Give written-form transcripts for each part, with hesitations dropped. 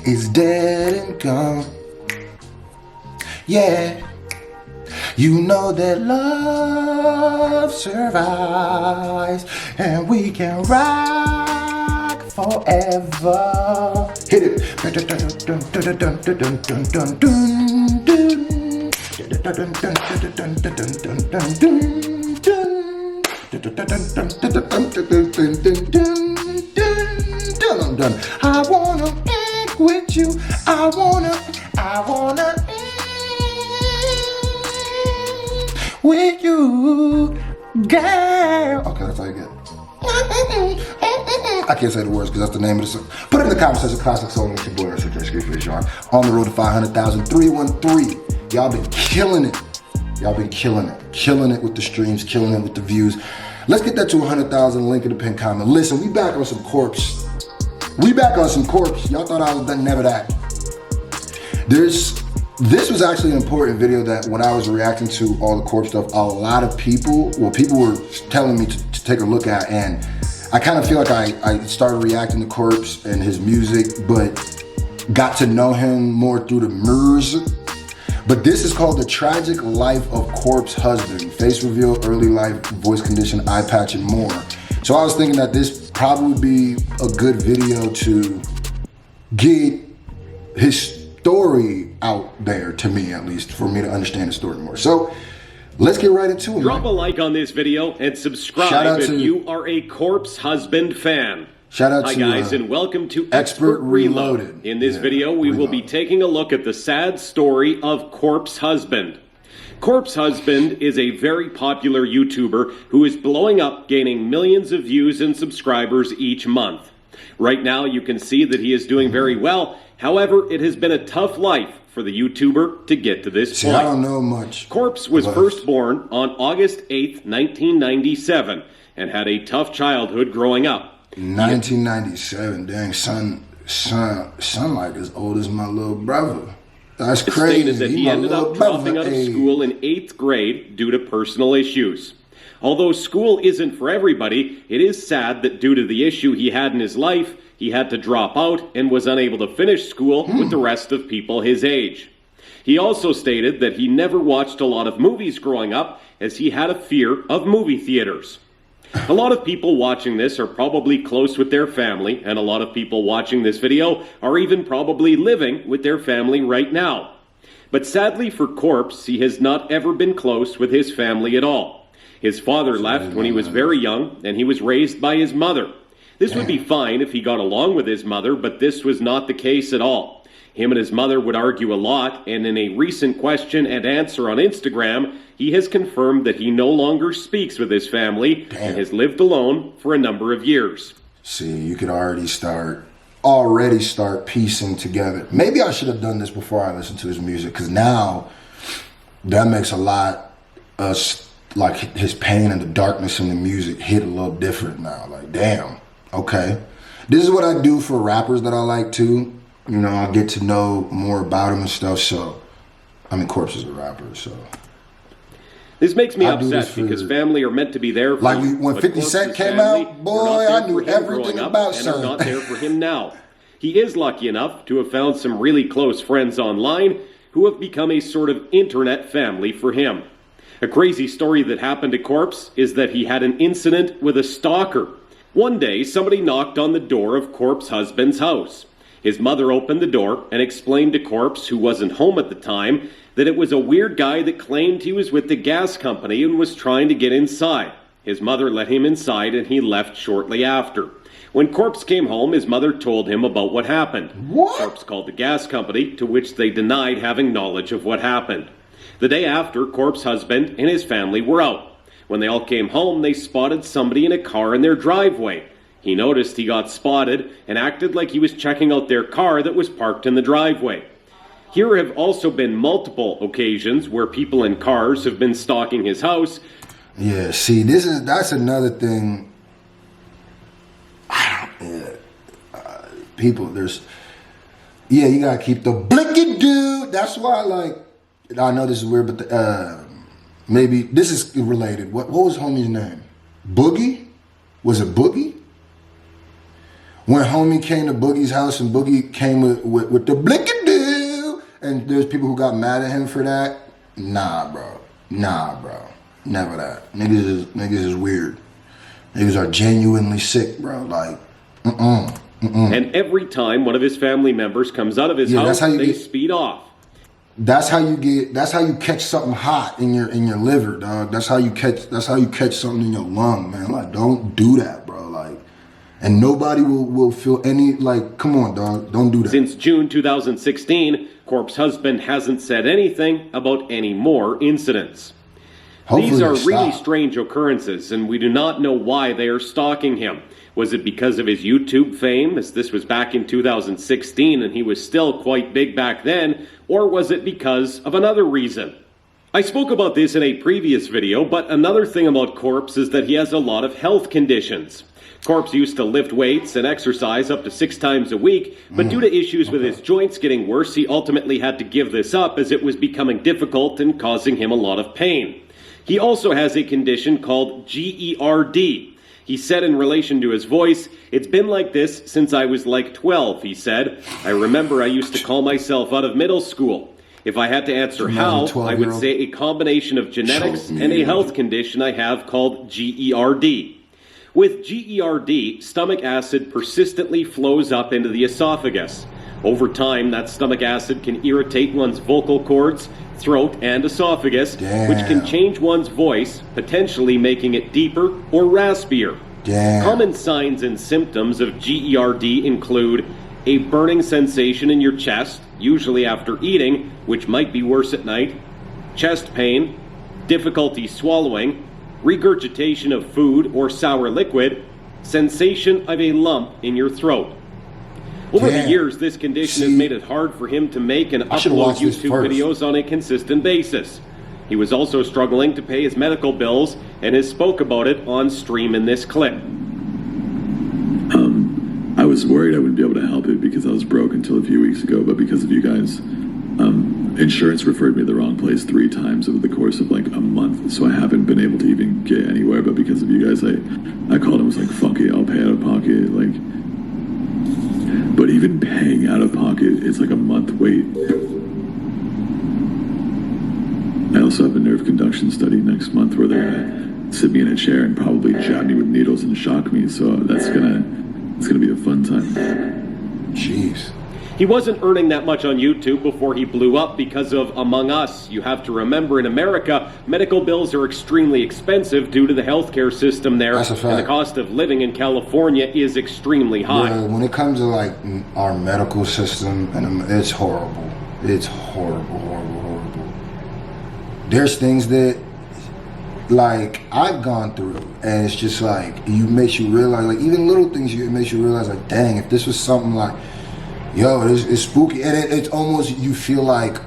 is dead and gone. Yeah, you know that love survives, and we can rock forever. Hit it. I'm done. I wanna end with you. I wanna end with you, girl. Okay, that's all you get. I can't say the words because that's the name of the song. Put it in the comments as a classic song. It's your boy, on the road to 500,000. 313. Y'all been killing it. Y'all been killing it. Killing it with the streams, killing it with the views. Let's get that to 100,000. Link in the pinned comment. Listen, we back on some corpse. We back on some corpse. Y'all thought I was done, never that. This was actually an important video that when I was reacting to all the corpse stuff, a lot of people were telling me to take a look at, and I kind of feel like I started reacting to Corpse and his music, but got to know him more through the mirrors. But this is called The Tragic Life of Corpse Husband. Face reveal, early life, voice condition, eye patch, and more. So I was thinking that this probably would be a good video to get his story out there, to me at least, for me to understand the story more. So let's get right into it. Drop a like on this video and subscribe if you are a Corpse Husband fan. Shout out Hi to guys, and welcome to Expert Reloaded. In this video, we will be taking a look at the sad story of Corpse Husband. Corpse Husband is a very popular YouTuber who is blowing up, gaining millions of views and subscribers each month. Right now, you can see that he is doing very well. However, it has been a tough life for the YouTuber to get to this point. I don't know much. Corpse was first born on August 8th, 1997, and had a tough childhood growing up. 1997, dang, son like as old as my little brother. That's crazy. Stated that he ended up dropping out of school in 8th grade due to personal issues. Although school isn't for everybody, it is sad that due to the issue he had in his life, he had to drop out and was unable to finish school with the rest of people his age. He also stated that he never watched a lot of movies growing up as he had a fear of movie theaters. A lot of people watching this are probably close with their family, and a lot of people watching this video are even probably living with their family right now. But sadly for Corpse, he has not ever been close with his family at all. His father left when he was very young, and he was raised by his mother. This would be fine if he got along with his mother, but this was not the case at all. Him and his mother would argue a lot, and in a recent question and answer on Instagram, he has confirmed that he no longer speaks with his family and has lived alone for a number of years. See, you could already start piecing together. Maybe I should have done this before I listened to his music, because now that makes a lot of, like, his pain and the darkness in the music hit a little different now. Like, damn, okay. This is what I do for rappers that I like too. You know, I get to know more about him and stuff, so, I mean, Corpse is a rapper, so. This makes me upset because family are meant to be there for like you. when 50 Cent came out, boy, I knew everything about son. And are not there for him now. He is lucky enough to have found some really close friends online who have become a sort of internet family for him. A crazy story that happened to Corpse is that he had an incident with a stalker. One day, somebody knocked on the door of Corpse Husband's house. His mother opened the door and explained to Corpse, who wasn't home at the time, that it was a weird guy that claimed he was with the gas company and was trying to get inside. His mother let him inside and he left shortly after. When Corpse came home, his mother told him about what happened. Corpse called the gas company, to which they denied having knowledge of what happened. The day after, Corpse Husband and his family were out. When they all came home, they spotted somebody in a car in their driveway. He noticed he got spotted and acted like he was checking out their car that was parked in the driveway. Here have also been multiple occasions where people in cars have been stalking his house. Yeah, see, that's another thing. People, you gotta keep the blinky dude. That's why, like, I know this is weird, but maybe this is related. What was homie's name? Boogie? Was it Boogie? When homie came to Boogie's house and Boogie came with the blickadoo, and there's people who got mad at him for that. Nah, bro. Never that. Niggas is weird. Niggas are genuinely sick, bro. Like, And every time one of his family members comes out of his house, they speed off. That's how you catch something hot in your liver, dog. That's how you catch something in your lung, man. Like, don't do that, bro. Like, and nobody will feel any, like, come on, dog. Don't do that. Since June 2016, Corp's husband hasn't said anything about any more incidents. Hopefully These are really strange occurrences, and we do not know why they are stalking him. Was it because of his YouTube fame, as this was back in 2016 and he was still quite big back then, or was it because of another reason? I spoke about this in a previous video, but another thing about Corpse is that he has a lot of health conditions. Corpse used to lift weights and exercise up to 6 times a week, but due to issues with his joints getting worse, he ultimately had to give this up as it was becoming difficult and causing him a lot of pain. He also has a condition called GERD. He said in relation to his voice, "It's been like this since I was like 12, he said. I remember I used to call myself out of middle school. If I had to answer how, I would say a combination of genetics and a health condition I have called GERD. With GERD, stomach acid persistently flows up into the esophagus. Over time, that stomach acid can irritate one's vocal cords, throat, and esophagus, which can change one's voice, potentially making it deeper or raspier. Common signs and symptoms of GERD include a burning sensation in your chest, usually after eating, which might be worse at night, chest pain, difficulty swallowing, regurgitation of food or sour liquid, sensation of a lump in your throat. Over the years, this condition has made it hard for him to make and upload YouTube videos on a consistent basis. He was also struggling to pay his medical bills and has spoke about it on stream in this clip. I was worried I wouldn't be able to help it because I was broke until a few weeks ago, but because of you guys, insurance referred me to the wrong place 3 times over the course of like a month, so I haven't been able to even get anywhere. But because of you guys, I called and was like, fuck it, I'll pay out of pocket. Like, but even paying out of pocket, it's like a month wait. I also have a nerve conduction study next month where they're gonna sit me in a chair and probably jab me with needles and shock me. So it's gonna be a fun time. Jeez. He wasn't earning that much on YouTube before he blew up because of Among Us. You have to remember, in America, medical bills are extremely expensive due to the healthcare system there. That's a fact. And the cost of living in California is extremely high. Yeah, when it comes to like our medical system, and it's horrible. It's horrible. There's things that like I've gone through, and it's just like makes you realize, like even little things, it makes you realize, like, dang, if this was something like, yo, it's spooky, and it's almost, you feel like,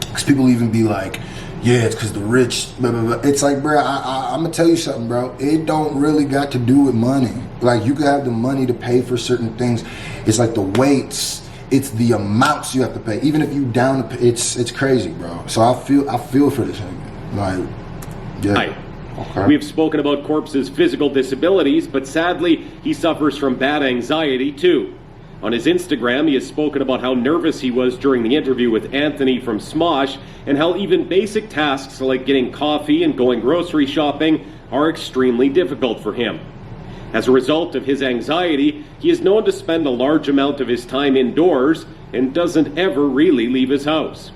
because people even be like, yeah, it's because the rich, blah, blah, blah. It's like, bro, I'm gonna tell you something, bro. It don't really got to do with money. Like, you can have the money to pay for certain things. It's like the weights. It's the amounts you have to pay. Even if you down, it's crazy, bro. So I feel for this nigga. Like, yeah. Hi. Okay. We have spoken about Corpse's physical disabilities, but sadly, he suffers from bad anxiety too. On his Instagram, he has spoken about how nervous he was during the interview with Anthony from Smosh, and how even basic tasks like getting coffee and going grocery shopping are extremely difficult for him. As a result of his anxiety, he is known to spend a large amount of his time indoors and doesn't ever really leave his house.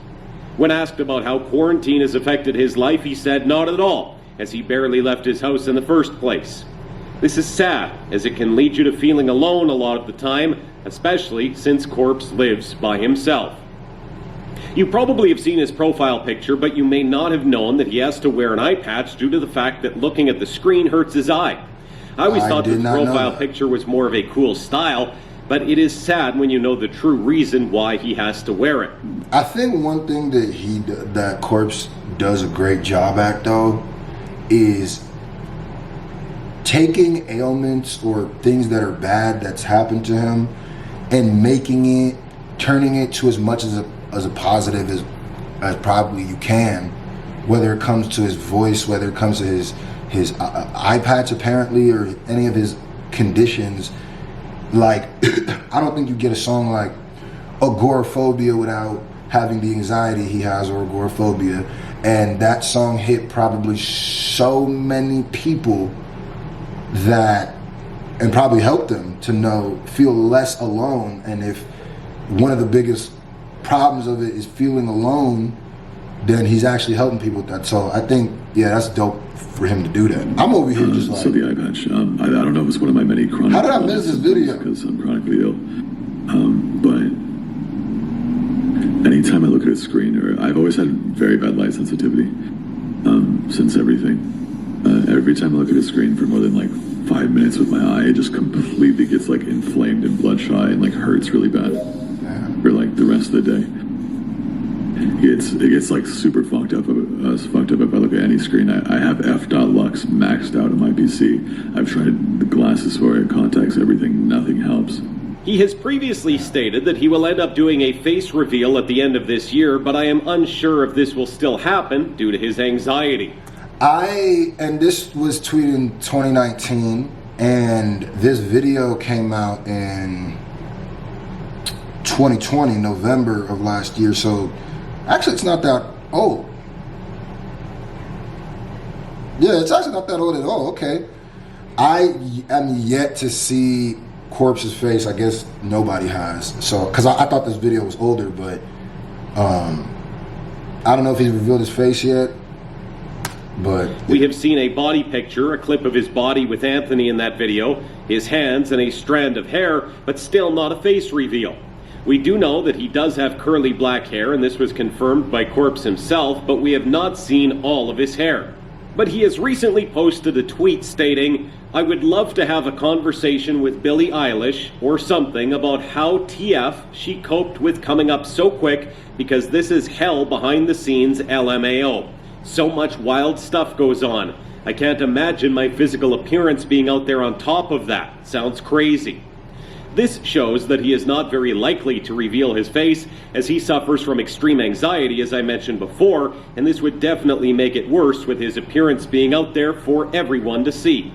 When asked about how quarantine has affected his life, he said not at all, as he barely left his house in the first place. This is sad, as it can lead you to feeling alone a lot of the time, especially since Corpse lives by himself. You probably have seen his profile picture, but you may not have known that he has to wear an eye patch due to the fact that looking at the screen hurts his eye. I always thought the profile picture was more of a cool style, but it is sad when you know the true reason why he has to wear it. I think one thing that Corpse does a great job at, though, is taking ailments or things that are bad that's happened to him and turning it to as much as a positive as probably you can, whether it comes to his voice, whether it comes to his eye patch apparently, or any of his conditions. Like, I don't think you get a song like agoraphobia without having the anxiety he has, or agoraphobia. And that song hit probably so many people that, and probably helped them to feel less alone. And if one of the biggest problems of it is feeling alone, then he's actually helping people with that. So I think, yeah, that's dope for him to do that. I'm over here just like... So the eye patch, I don't know if it's one of my many chronic... How did I miss this video? Because I'm chronically ill. But anytime I look at a screen, or I've always had very bad light sensitivity since everything. Every time I look at a screen for more than like 5 minutes with my eye, it just completely gets like inflamed and bloodshot and like hurts really bad for like the rest of the day. It gets like super fucked up if I look at any screen. I have f.lux maxed out on my PC. I've tried the glasses for it, contacts, everything. Nothing helps. He has previously stated that he will end up doing a face reveal at the end of this year, but I am unsure if this will still happen due to his anxiety. And this was tweeted in 2019, and this video came out in 2020, November of last year. So actually, it's not that old. Yeah, it's actually not that old at all. Okay. I am yet to see Corpse's face. I guess nobody has. So, because I thought this video was older, but I don't know if he's revealed his face yet. But we have seen a body picture, a clip of his body with Anthony in that video, his hands and a strand of hair, but still not a face reveal. We do know that he does have curly black hair, and this was confirmed by Corpse himself, but we have not seen all of his hair. But he has recently posted a tweet stating, "I would love to have a conversation with Billie Eilish or something about how TF she coped with coming up so quick, because this is hell behind the scenes LMAO. So much wild stuff goes on. I can't imagine my physical appearance being out there on top of that. Sounds crazy." This shows that he is not very likely to reveal his face, as he suffers from extreme anxiety, as I mentioned before, and this would definitely make it worse with his appearance being out there for everyone to see.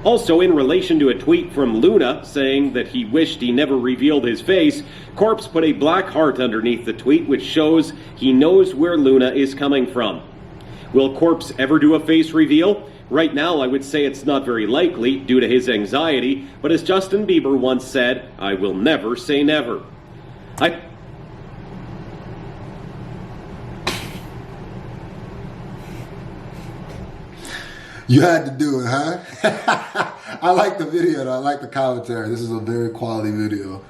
Also, in relation to a tweet from Luna saying that he wished he never revealed his face, Corpse put a black heart underneath the tweet, which shows he knows where Luna is coming from. Will Corpse ever do a face reveal? Right now, I would say it's not very likely due to his anxiety, but as Justin Bieber once said, I will never say never. You had to do it, huh? I like the video, though. I like the commentary. This is a very quality video.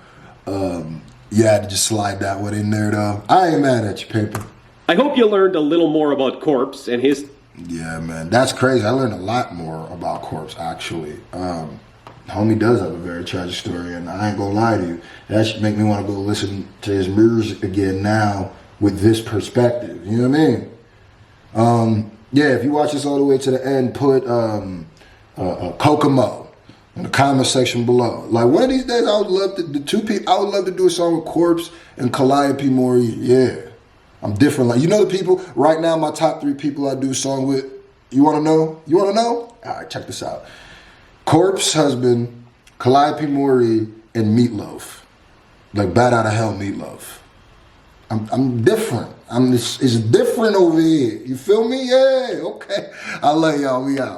You had to just slide that one in there, though. I ain't mad at you, paper. I hope you learned a little more about Corpse and his... Yeah, man, that's crazy. I learned a lot more about Corpse, actually. Homie does have a very tragic story, and I ain't gonna lie to you. That should make me want to go listen to his music again now with this perspective. You know what I mean? Yeah, if you watch this all the way to the end, put Kokomo in the comment section below. Like, one of these days, I would love to do a song with Corpse and Calliope Mori. Yeah. I'm different. Like, you know the people, right now, my top 3 people I do a song with. You want to know? You want to know? All right, check this out. Corpse husband, Calliope Mori, and Meatloaf. Like, Bat Out of Hell Meatloaf. I'm different. It's different over here. You feel me? Yeah, okay. I love y'all. We out.